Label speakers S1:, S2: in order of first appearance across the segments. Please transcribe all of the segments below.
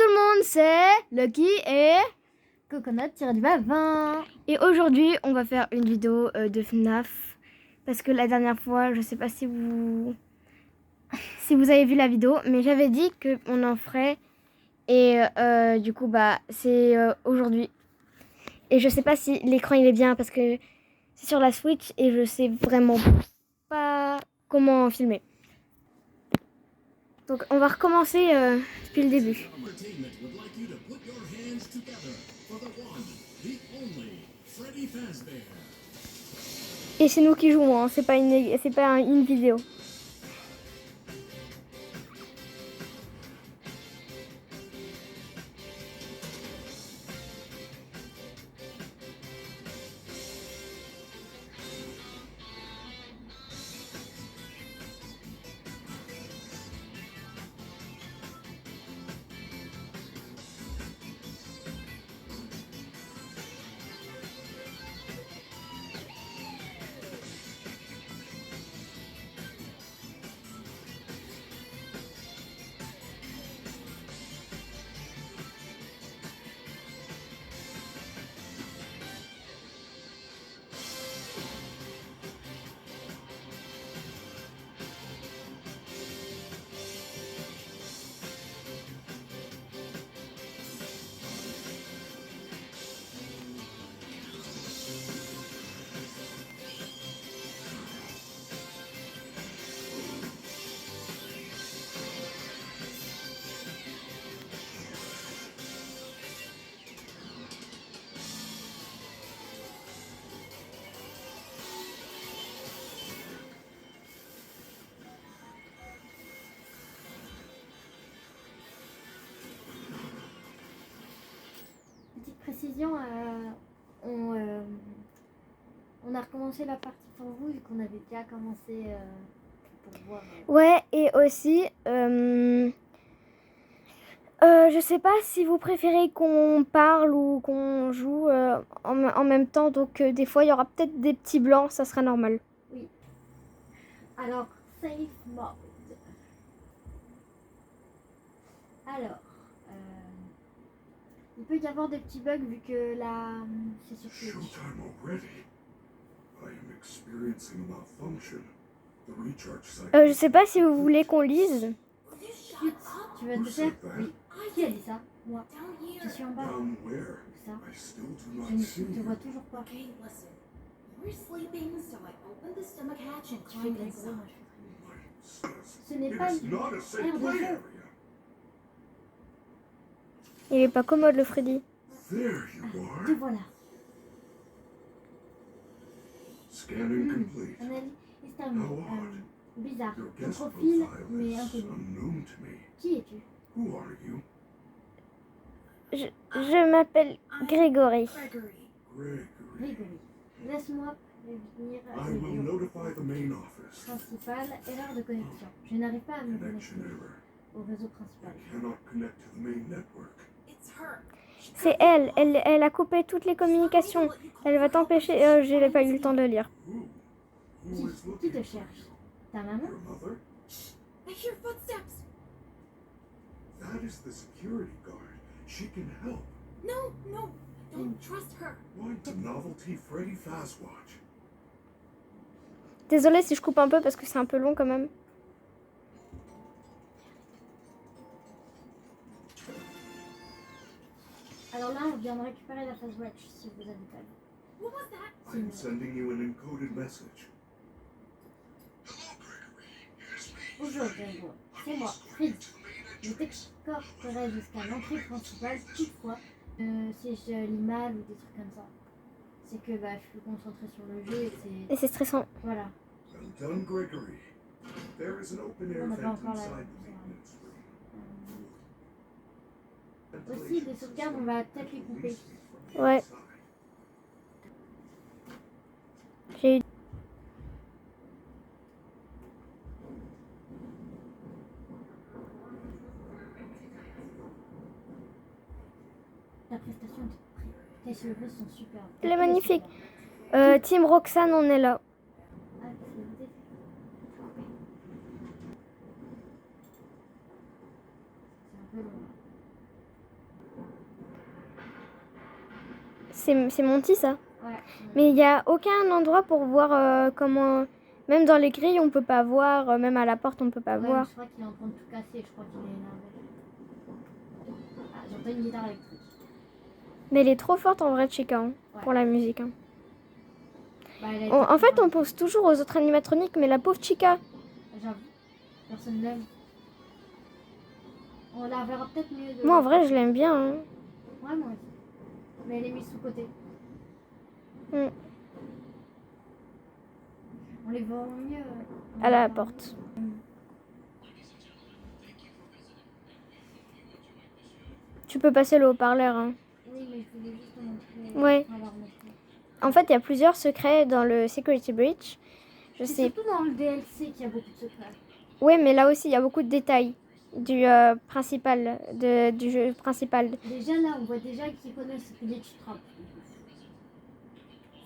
S1: tout le monde, c'est Lucky et Coconut-20. Et aujourd'hui, on va faire une vidéo de FNAF. Parce que la dernière fois, je sais pas si vous avez vu la vidéo, mais j'avais dit qu'on en ferait. Et du coup, c'est aujourd'hui. Et je sais pas si l'écran il est bien parce que c'est sur la Switch et je sais vraiment pas comment filmer. Donc on va recommencer depuis le début. Et c'est nous qui jouons, hein. C'est pas une vidéo. Précision, on a recommencé la partie pour vous vu qu'on avait déjà commencé pour voir. Ouais, et aussi, je sais pas si vous préférez qu'on parle ou qu'on joue en même temps, donc des fois il y aura peut-être des petits blancs, ça sera normal. Oui. Alors, safe mode. Alors. Il peut y avoir des petits bugs vu que là, c'est sur Switch. Je sais pas si vous voulez qu'on lise. Chut, tu vas te faire? Oui. Qui a dit ça? Moi. Je suis en bas. Ça. Je ne te vois toujours pas. Ce n'est pas une aire de jeu. Il est pas commode le Freddy. Te voilà. Analyse bizarre. Ton profil, mais inconnu. Qui es-tu? Je m'appelle Grégory. Grégory. Laisse-moi prévenir le bureau principal. Erreur de connexion. Je n'arrive pas à me connecter au réseau principal. C'est elle a coupé toutes les communications. Elle va t'empêcher. Je n'ai pas eu le temps de lire. Qui te cherche? Ta maman? I hear footsteps. That is the security guard. She can help. No, don't trust her. Why the novelty Freddy Fazwatch? Désolée si je coupe un peu parce que c'est un peu long quand même. Alors là, on vient de récupérer la Fazwatch si vous avez pas vu. What was that? I'm sending you an encoded message. Bonjour Grégory, c'est moi, Freddy. Je t'escorterai jusqu'à l'entrée principale, toutefois, si je lis mal ou des trucs comme ça. C'est que je suis concentrée sur le jeu et c'est stressant. Voilà. On n'a pas encore aussi, les sauvegardes, on va peut-être les couper. Ouais. J'ai eu... La prestation est tes cheveux sont super. Elle est magnifique. Team Roxane, on est là. C'est un peu long. C'est Monty, ça.
S2: Ouais.
S1: Mais il n'y a aucun endroit pour voir comment... Même dans les grilles, on peut pas voir. Même à la porte, on peut pas
S2: Ouais,
S1: voir.
S2: je crois qu'il est en train de tout casser. Je crois qu'il est énervé. Ah, j'entends une guitare électrique.
S1: Mais elle est trop forte en vrai, Chica, hein,
S2: Ouais.
S1: pour la musique. Hein.
S2: Bah, elle a été
S1: En fait,
S2: coupée.
S1: on pense toujours aux autres animatroniques, mais la pauvre Chica.
S2: J'avoue. Personne l'aime. On la verra peut-être mieux.
S1: Moi, en vrai, je l'aime bien. Hein.
S2: Ouais, moi aussi. Mais elle est mise sous côté.
S1: Mm.
S2: On les voit mieux.
S1: À la porte. Tu peux passer le haut-parleur. Hein.
S2: Oui, mais je voulais juste te montrer.
S1: Ouais.
S2: Enfin, leur montrer.
S1: En fait, il y a plusieurs secrets dans le Security Breach. Je
S2: C'est
S1: sais.
S2: surtout dans le DLC qu'il y a beaucoup de secrets.
S1: Oui, mais là aussi, il y a beaucoup de détails du principal, du jeu principal.
S2: Déjà là, on voit déjà qu'ils connaissent Glitch Trap.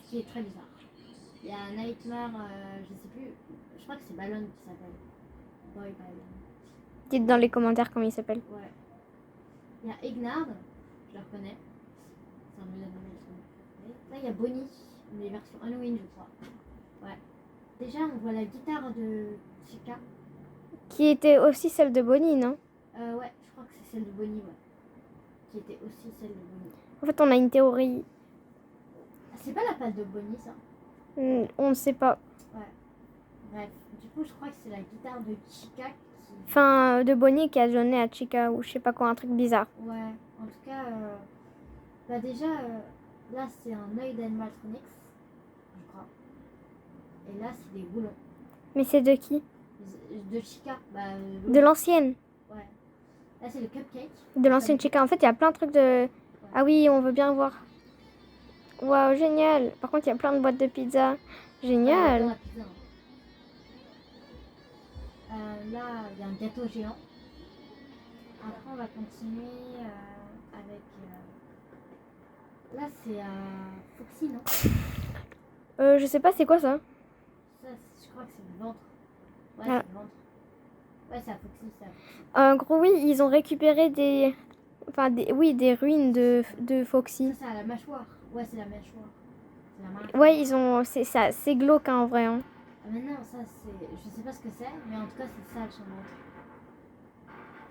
S2: Ce qui est très bizarre. Il y a un Nightmare, je sais plus, je crois que c'est Ballon qui s'appelle. Boy Ballon.
S1: Dites dans les commentaires comment il s'appelle.
S2: Ouais. Il y a Egnard, je le reconnais. C'est un modèle de là, il y a Bonnie, mais version Halloween, je crois. Ouais. Déjà, on voit la guitare de Chica.
S1: Qui était aussi celle de Bonnie, non?
S2: Ouais, je crois que c'est celle de Bonnie, ouais. Qui était aussi celle de Bonnie.
S1: En fait, on a une théorie.
S2: C'est pas la patte de Bonnie, ça?
S1: On ne sait pas.
S2: Ouais. Bref, du coup, je crois que c'est la guitare de Chica qui...
S1: Enfin, de Bonnie qui a donné à Chica ou je sais pas quoi, un truc bizarre.
S2: Ouais, en tout cas, bah déjà, là, c'est un œil d'animatronics, je crois. Et là, c'est des boulons.
S1: Mais c'est de qui?
S2: De Chica. Bah,
S1: De l'ancienne.
S2: Ouais. Là, c'est le cupcake.
S1: De l'ancienne Chica. En fait, il y a plein de trucs de... Ah oui, on veut bien voir. Waouh, génial. Par contre, il y a plein de boîtes de pizza. Génial.
S2: Dans la pizza, hein. Là, il y a un gâteau géant. Après, on va continuer avec... Là, c'est Foxy, non?
S1: Je sais pas, c'est quoi ça?
S2: Ça, je crois que c'est le ventre. Ouais,
S1: Ah.
S2: c'est le ventre. Ouais, c'est à Foxy, ça.
S1: En gros, oui, ils ont récupéré des... Enfin, des ruines de Foxy.
S2: Ça, c'est à la mâchoire. Ouais, c'est la mâchoire. C'est la marque.
S1: Ouais, ils ont... C'est ça, c'est glauque hein, en vrai. Hein.
S2: Ah, mais non, ça, c'est... Je sais pas ce que c'est, mais en tout cas, c'est sale, son ventre.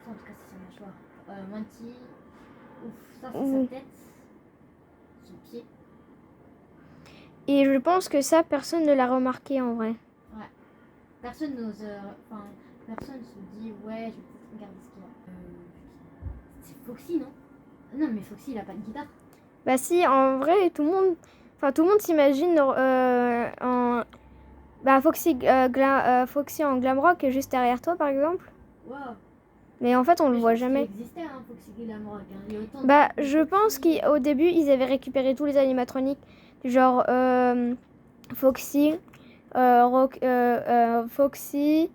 S2: Ça, en tout cas, c'est sa mâchoire. Monty. Ouf, ça, c'est sa tête. Son pied.
S1: Et je pense que ça, personne ne l'a remarqué en vrai.
S2: Ouais. Personne n'ose... Enfin, personne se dit, ouais, je vais peut-être regarder ce qu'il y a. C'est Foxy, non? Non, mais Foxy, il a pas de guitare.
S1: Bah si, en vrai, tout le monde s'imagine en... Bah Foxy, Foxy en glam rock juste derrière toi, par exemple.
S2: Wow.
S1: Mais en fait, on le voit jamais.
S2: Il existait, hein, Foxy Glam Rock. Hein. Il y a autant de
S1: Bah,
S2: trucs de
S1: je pense
S2: Foxy.
S1: qu'au début, ils avaient récupéré tous les animatroniques. Genre Foxy, Foxy,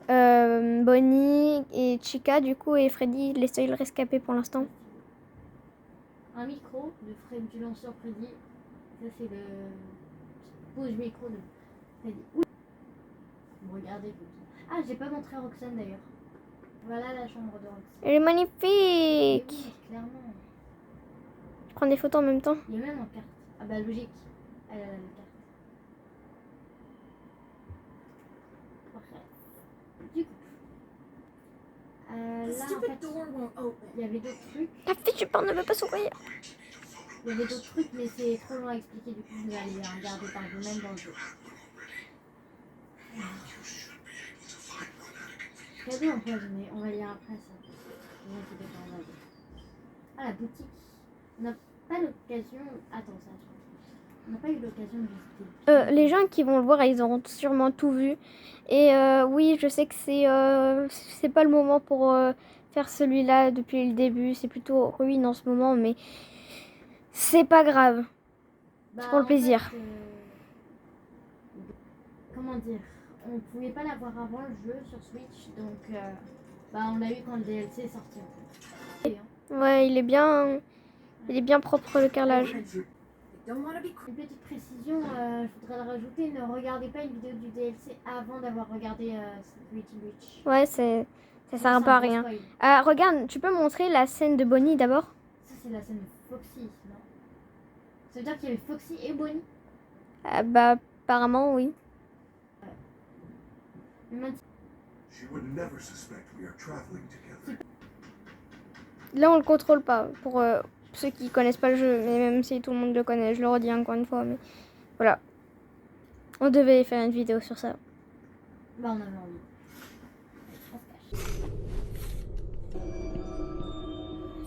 S1: Bonnie et Chica, du coup, et Freddy, les seuls rescapés pour l'instant.
S2: Un micro du lanceur Freddy. Ça, c'est le pose micro de Freddy. Ouh. Vous regardez. Ah, j'ai pas montré Roxane d'ailleurs. Voilà la chambre de Roxane.
S1: Elle est magnifique!
S2: Oui, clairement.
S1: Je prends des photos en même temps.
S2: Il y a même en carte. Ah bah logique. Elle a la carte. Du coup. Là, en fait, il y avait d'autres trucs.
S1: La fiche du porte ne veut pas s'ouvrir.
S2: Il y avait d'autres trucs, mais c'est trop long à expliquer. Du coup, vous allez regarder par vous-même dans le jeu. Cadeau empoisonné. On va lire après ça. Ne vous inquiétez pas, on va lire. Ah, la boutique. On n'a pas l'occasion... Attends, ça. On n'a pas eu l'occasion de visiter.
S1: Les gens qui vont le voir, ils auront sûrement tout vu. Et oui, je sais que c'est pas le moment pour faire celui-là depuis le début. C'est plutôt ruine en ce moment, mais c'est pas grave. C'est pour le plaisir.
S2: Fait, comment dire? On pouvait pas l'avoir avant le jeu sur Switch, donc on l'a eu quand le DLC est sorti.
S1: Ouais, il est bien propre le carrelage.
S2: Une petite précision, je voudrais le rajouter, ne regardez pas une vidéo du DLC avant d'avoir regardé Security Breach.
S1: Ouais, ça sert un peu à rien. Regarde, tu peux montrer la scène de Bonnie d'abord?
S2: Ça c'est la scène de Foxy, non? Ça veut dire qu'il y avait Foxy et Bonnie.
S1: Bah, apparemment, oui.
S2: Mais maintenant,
S3: She would never suspect we are traveling together.
S1: Là, on le contrôle pas. Pour ceux qui connaissent pas le jeu, mais même si tout le monde le connaît, je le redis encore une fois. Mais voilà. On devait faire une vidéo sur ça.
S2: bah, on avait envie. On se cache.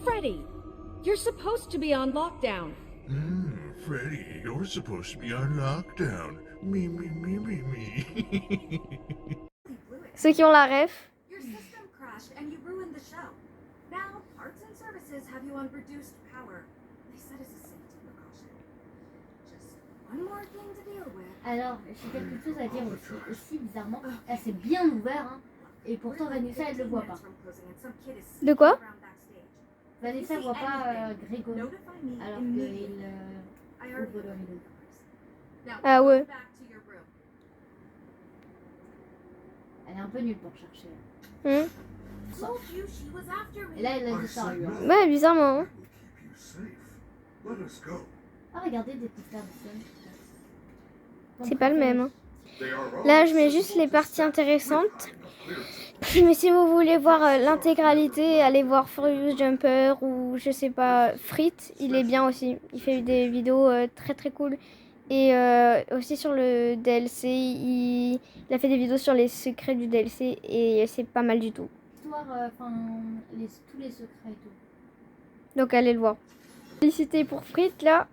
S4: Freddy, you're supposed to be on lockdown.
S3: Freddy, you're supposed to be on lockdown. Me.
S1: Ceux qui ont la ref.
S5: Your system crashed and you ruined the show. Now, Parts and Services have you on reduced power. They said it's a safety precaution. Just one more thing to deal with.
S2: Alors, j'ai quelque chose à dire aussi. Aussi, bizarrement, là c'est bien ouvert, hein, et pourtant Vanessa elle le voit pas.
S1: De quoi?
S2: Vanessa voit pas Grégory, alors qu'il ouvre le rideau.
S1: Ah ouais.
S2: Elle est un peu nulle pour chercher. Et là, elle a disparu. Hein.
S1: Ouais, bizarrement. Hein.
S3: Keep you safe. Let us go.
S2: Ah, regardez des petites personnes.
S1: C'est pas le même. Hein.
S3: They are all
S1: Là, je mets juste les parties intéressantes. Mais si vous voulez voir l'intégralité, allez voir Furious Jumper ou je sais pas, Frit, il est bien aussi. Il fait des vidéos très très cool. Et aussi sur le DLC, il a fait des vidéos sur les secrets du DLC et c'est pas mal du tout.
S2: Histoire, enfin, tous les secrets et tout.
S1: Donc allez le voir. Félicité pour Frit là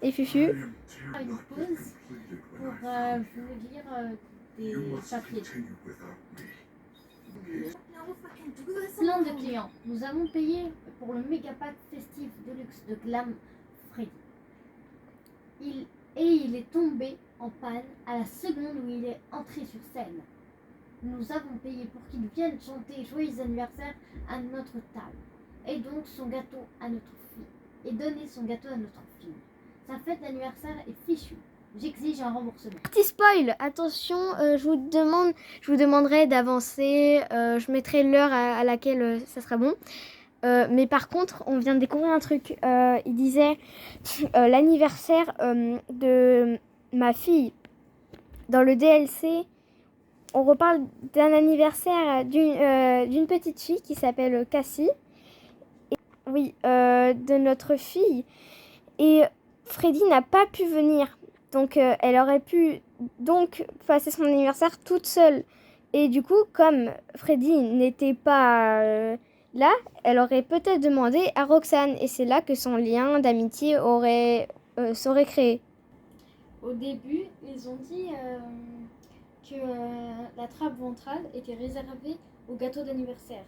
S1: et Fufu.
S3: I am
S2: Ah, une
S3: not
S2: pause
S3: completed
S2: pour
S3: when I
S2: vous lire
S3: You
S2: des
S3: must
S2: papiers.
S3: continue without me.
S2: Plein de clients. Nous avons payé pour le méga pack festif de luxe de Glam Freddy. Il est tombé en panne à la seconde où il est entré sur scène. Nous avons payé pour qu'il vienne chanter joyeux anniversaire à notre table. Et donc son gâteau à notre fille. Et donner son gâteau à notre fille. Sa fête d'anniversaire est fichue. J'exige un remboursement.
S1: Petit spoil, attention, je vous demanderai d'avancer. Je mettrai l'heure à laquelle ça sera bon. Mais par contre, on vient de découvrir un truc. Il disait l'anniversaire de ma fille. Dans le DLC, on reparle d'un anniversaire d'une petite fille qui s'appelle Cassie. Et, oui, de notre fille. Et Freddy n'a pas pu venir. Donc, elle aurait pu donc passer son anniversaire toute seule. Et du coup, comme Freddy n'était pas là, elle aurait peut-être demandé à Roxane. Et c'est là que son lien d'amitié serait créé.
S6: Au début, ils ont dit que la trappe ventrale était réservée au gâteau d'anniversaire.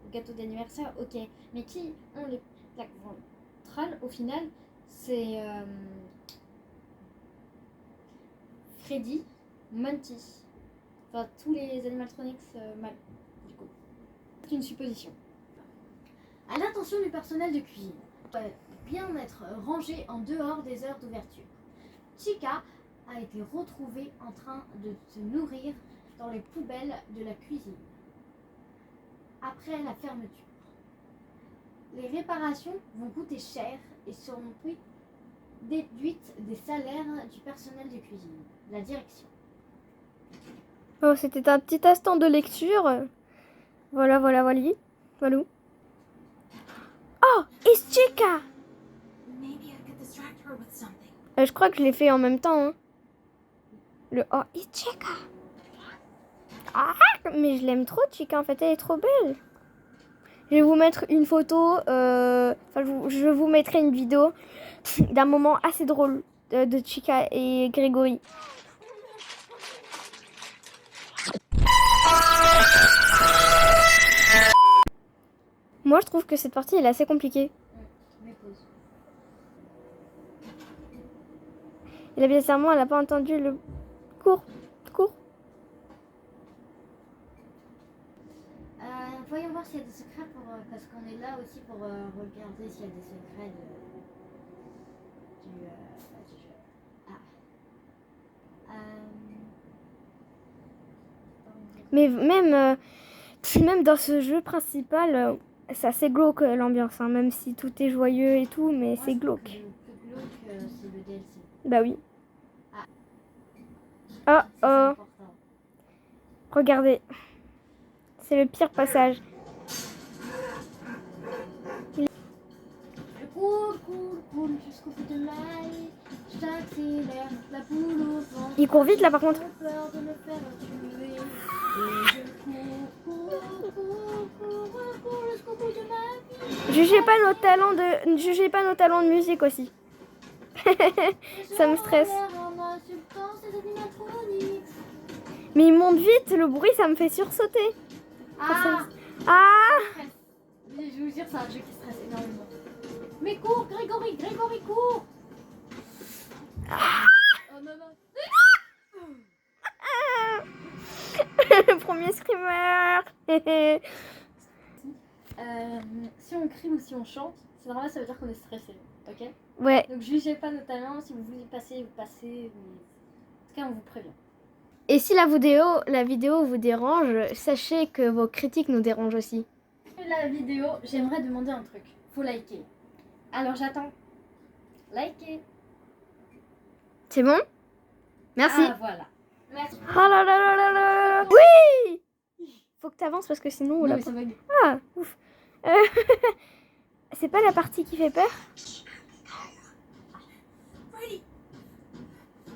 S6: Au gâteau d'anniversaire, ok. Mais qui ont les plaques ventrales, au final, c'est Freddy, Monty. Enfin, tous les animatronics mal, du coup. C'est une supposition.
S2: À l'attention du personnel de cuisine, doit bien être rangé en dehors des heures d'ouverture. Chica a été retrouvée en train de se nourrir dans les poubelles de la cuisine après la fermeture. Les réparations vont coûter cher et seront déduites des salaires du personnel de cuisine, la direction.
S1: Oh, c'était un petit instant de lecture. Voilà. Voilà. Oh, it's Chica!
S5: Maybe I could distract her with something.
S1: Je crois que je l'ai fait en même temps. Hein. Le oh, it's Chica! Ah, mais je l'aime trop, Chica. En fait, elle est trop belle. Je vais vous mettre une photo. Je vous mettrai une vidéo d'un moment assez drôle de Chica et Grégory. Moi, je trouve que cette partie elle est assez compliquée. Et là, bizarrement, elle n'a pas entendu le cours.
S2: Voyons voir s'il y a des secrets parce qu'on est là aussi pour regarder s'il y a des secrets du jeu.
S1: Mais même dans ce jeu principal, c'est assez glauque l'ambiance, hein, même si tout est joyeux et tout, mais c'est glauque.
S2: Le plus glauque, c'est le DLC.
S1: Bah oui.
S2: Ah.
S1: Oh
S2: Ça, c'est
S1: oh.
S2: important.
S1: Regardez. C'est le pire passage.
S2: Je cours jusqu'au bout de ma vie. J'accélère la boule au ventre.
S1: Il court vite là par contre.
S2: J'ai peur de me faire tuer. Et je cours jusqu'au bout de ma vie.
S1: Jugez pas nos talents de musique aussi. Ça me stresse.
S2: En insultant ces animatroniques.
S1: Mais il monte vite, le bruit ça me fait sursauter.
S2: Ah,
S1: Ah.
S2: je vous jure, c'est un jeu qui stresse énormément. Mais cours, Grégory, cours. Oh non, non.
S1: Le premier screamer.
S6: Si on crie ou si on chante, c'est normal, ça veut dire qu'on est stressé, ok?
S1: Ouais.
S6: Donc jugez pas nos talents, si vous voulez passer, vous passez, mais en tout cas on vous prévient.
S1: Et si la vidéo vous dérange, sachez que vos critiques nous dérangent aussi.
S6: La vidéo, j'aimerais demander un truc, faut liker. Alors j'attends. Likez.
S1: C'est bon? Merci.
S6: Ah voilà. Merci.
S1: Oh là là là là là. Oui. Faut que t'avances parce que sinon...
S6: Non,
S1: la-
S6: mais ça bug.
S1: Ah, ouf. C'est pas la partie qui fait peur?
S5: Freddy!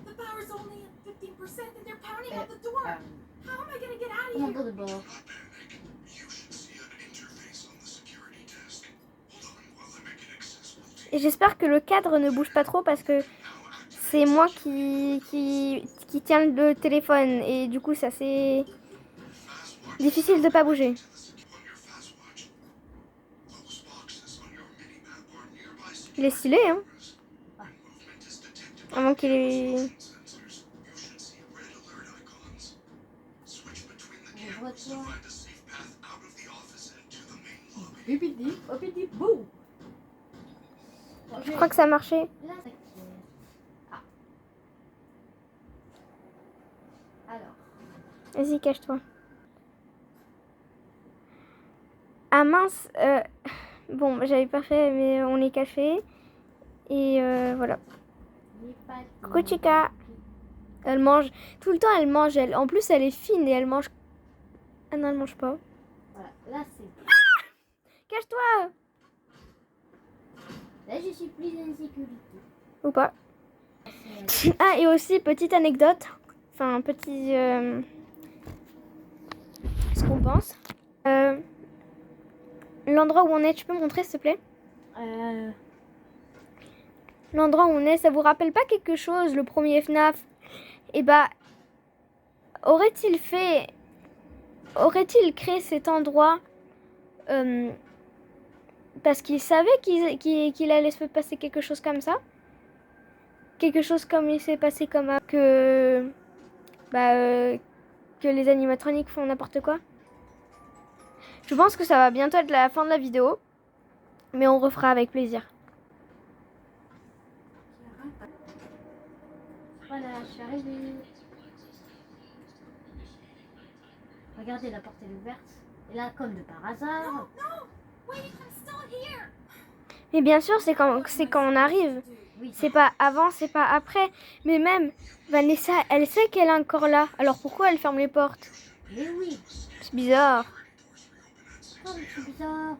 S5: The power's only at 15% and they're pounding at the door! How am I gonna get out of
S2: Comment
S5: here?
S2: on de bord?
S3: You should see an interface on the security desk. Hold on while I make it accessible to you.
S1: Et j'espère que le cadre ne bouge pas trop parce que c'est moi qui tiens le téléphone et du coup ça c'est difficile de pas bouger.
S3: On your fast watch. Those boxes on your mini-map are nearby
S1: Il est stylé hein.
S3: movement is detected
S1: Avant qu'il est...
S3: sensors. You should see red alert icons. Switch between the
S2: On
S3: cameras to
S2: voit toi.
S3: find a safe path out of the office and to the main lobby.
S2: Bipidi, boum.
S1: Je crois que ça a marché.
S2: Là, ça quitte. Ah. Alors,
S1: Vas-y, cache-toi. Ah mince, bon, j'avais pas fait, mais on est caché. Et voilà.
S2: les pattes.
S1: Coucou Chica. Elle mange. Tout le temps, elle mange. En plus, elle est fine et elle mange. Ah non, elle mange pas.
S2: Voilà, là c'est.
S1: Cache-toi.
S2: Là je suis plus en sécurité.
S1: Ou pas. Ah, et aussi, petite anecdote. Enfin, petit. Ce qu'on pense. L'endroit où on est, tu peux montrer s'il te plaît? L'endroit où on est, ça vous rappelle pas quelque chose, le premier FNAF? Et bah, aurait-il créé cet endroit parce qu'il savait qu'il allait se passer quelque chose comme ça? Quelque chose comme il s'est passé comme que les animatroniques font n'importe quoi? Je pense que ça va bientôt être la fin de la vidéo, mais on refera avec plaisir.
S2: Voilà, je suis arrivée. Regardez, la porte est ouverte. Et là, comme de par hasard.
S5: Wait, I'm still here!
S1: Mais bien sûr, c'est quand on arrive.
S2: Oui,
S1: C'est pas avant, c'est pas après. Mais même, Vanessa, elle sait qu'elle est encore là. Alors pourquoi elle ferme les portes?
S2: mais oui.
S1: C'est bizarre.
S2: Oh, mais c'est bizarre.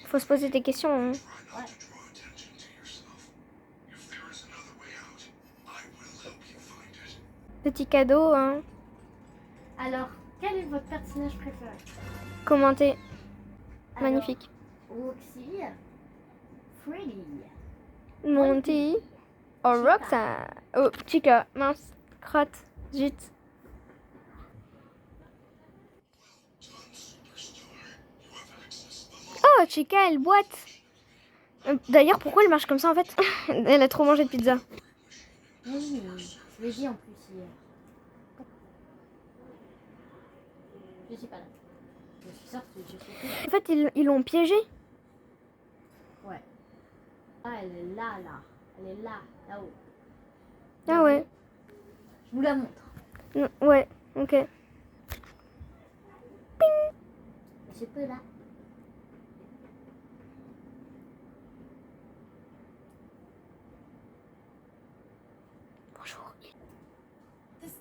S1: Faut se poser des questions. Hein.
S3: Try not to draw attention to yourself. If there is another way out, I will help you find it.
S1: Petit cadeau, hein.
S2: Alors, quel est votre personnage préféré?
S1: Commenté.
S2: Alors,
S1: Magnifique.
S2: Roxy, Freddy.
S1: Monty. Oh, Roxanne. Oh, Chica. Mince. Crotte. Zut. Oh, Chica, elle boite. D'ailleurs, pourquoi elle marche comme ça en fait? Elle a trop mangé de pizza.
S2: Oui, je l'ai dit en plus hier. Je suis pas là. Je suis sortie, je suis plus.
S1: En fait, ils l'ont piégée.
S2: Ouais. Ah, elle est là, là. Elle est là, là-haut.
S1: Ah ouais.
S2: Je vous la montre.
S1: Ouais, ok.
S2: Je peux là.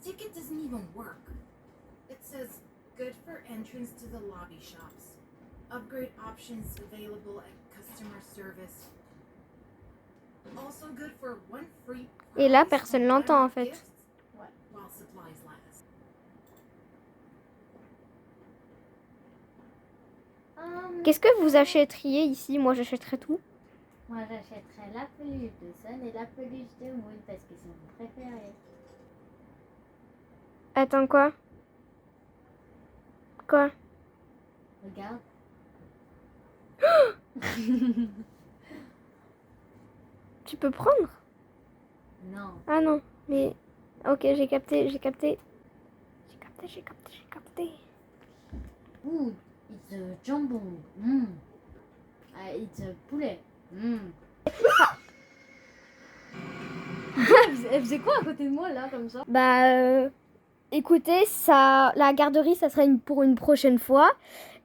S5: ticket doesn't even work. It says, good for entrance to the lobby shops. Upgrade options available at customer service. Also good for one free
S1: Et là,
S5: prize
S1: personne
S5: on
S1: l'entend, en
S5: one-off
S1: fait.
S5: gifts while supplies last.
S1: Qu'est-ce que vous achèteriez ici? Moi, j'achèterais tout.
S2: Moi, j'achèterais la peluche de Sun et la peluche de Moon parce que c'est mon préféré.
S1: Attends, quoi? Quoi?
S2: Regarde.
S1: Tu peux prendre?
S2: Non.
S1: Ah non, mais... Ok, j'ai capté. J'ai capté.
S2: Ooh, it's a jambon. It's a poulet. Elle faisait quoi à côté de moi là comme ça?
S1: Bah, écoutez, ça, la garderie, ça sera pour une prochaine fois.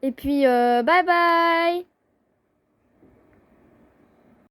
S1: Et puis, bye bye!